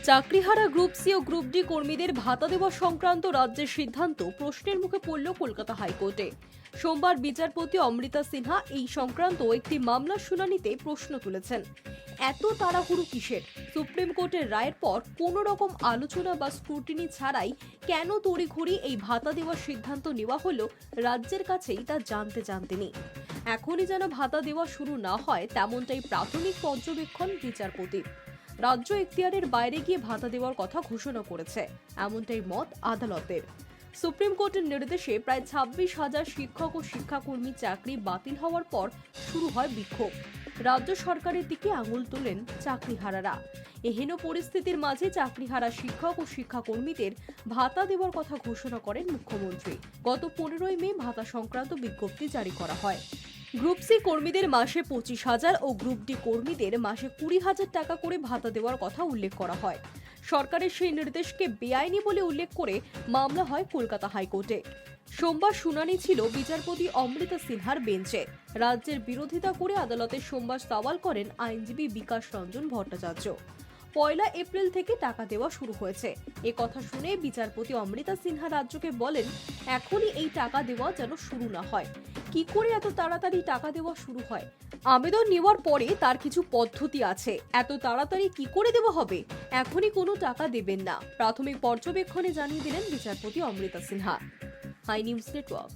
চাকরিহারা group C ও group D কর্মীদের ভাতা দেওয়া সংক্রান্ত রাজ্যের সিদ্ধান্ত প্রশ্নের মুখে পড়ল কলকাতা হাইকোর্টে। সোমবার বিচারপতি অমৃতা সিনহা এই সংক্রান্ত একটি মামলার শুনানিতে প্রশ্ন তুলেছেন। এত তাড়াহুড়ো কিসের? সুপ্রিম কোর্টের রায়ের পর কোনো রকম আলোচনা বা স্ক্রুটিনি ছাড়াই কেন তড়িঘড়ি এই ভাতা দেওয়ার সিদ্ধান্ত নেওয়া হলো রাজ্যের কাছেই তা জানতে চান তিনি। এখনই যেন ভাতা দেওয়া শুরু না হয় তেমনটাই প্রাথমিক পর্যবেক্ষণ বিচারপতির। রাজ্য এখতিয়ারের বাইরে গিয়ে ভাতা দেওয়ার কথা ঘোষণা করেছে, এমনটাই মত আদালতের। সুপ্রিম কোর্টের নির্দেশে প্রায় 26,000 শিক্ষক ও শিক্ষাকর্মী চাকরি বাতিল হওয়ার পর শুরু হয় বিক্ষোভ। রাজ্য সরকারের দিকে আঙুল তোলেন চাকরিহারারা। এহেন পরিস্থিতির মাঝে চাকরিহারা শিক্ষক ও শিক্ষাকর্মীদের ভাতা দেওয়ার কথা ঘোষণা করেন মুখ্যমন্ত্রী। গত 15ই মে ভাতা সংক্রান্ত বিজ্ঞপ্তি জারি করা হয়। গ্রুপ সি কর্মীদের মাসে 25,000 ও গ্রুপ ডি কর্মীদের মাসে 20,000 টাকা করে ভাতা দেওয়ার কথা উল্লেখ করা হয়। সরকারের সেই নির্দেশকে বেআইনি বলে উল্লেখ করে মামলা হয় কলকাতা হাইকোর্টে। সোমবার শুনানি ছিল বিচারপতি অমৃতা সিনহার বেঞ্চে। রাজ্যের বিরোধিতা করে আদালতে সোমবার সওয়াল করেন আইনজীবী বিকাশ রঞ্জন ভট্টাচার্য। 1 এপ্রিল থেকে টাকা দেওয়া শুরু হয়েছে। এ কথা শুনে বিচারপতি অমৃতা সিনহা রাজ্যকে বলেন, এখনই এই টাকা দেওয়া যেন শুরু না হয়। কি করে এত তাড়াতাড়ি টাকা দেওয়া শুরু হয়? আবেদন নেওয়ার পরে তার কিছু পদ্ধতি আছে, এত তাড়াতাড়ি কি করে দেওয়া হবে? এখনই কোনো টাকা দেবেন না, প্রাথমিক পর্যবেক্ষণে জানিয়ে দিলেন বিচারপতি Amrita Sinha. High news network.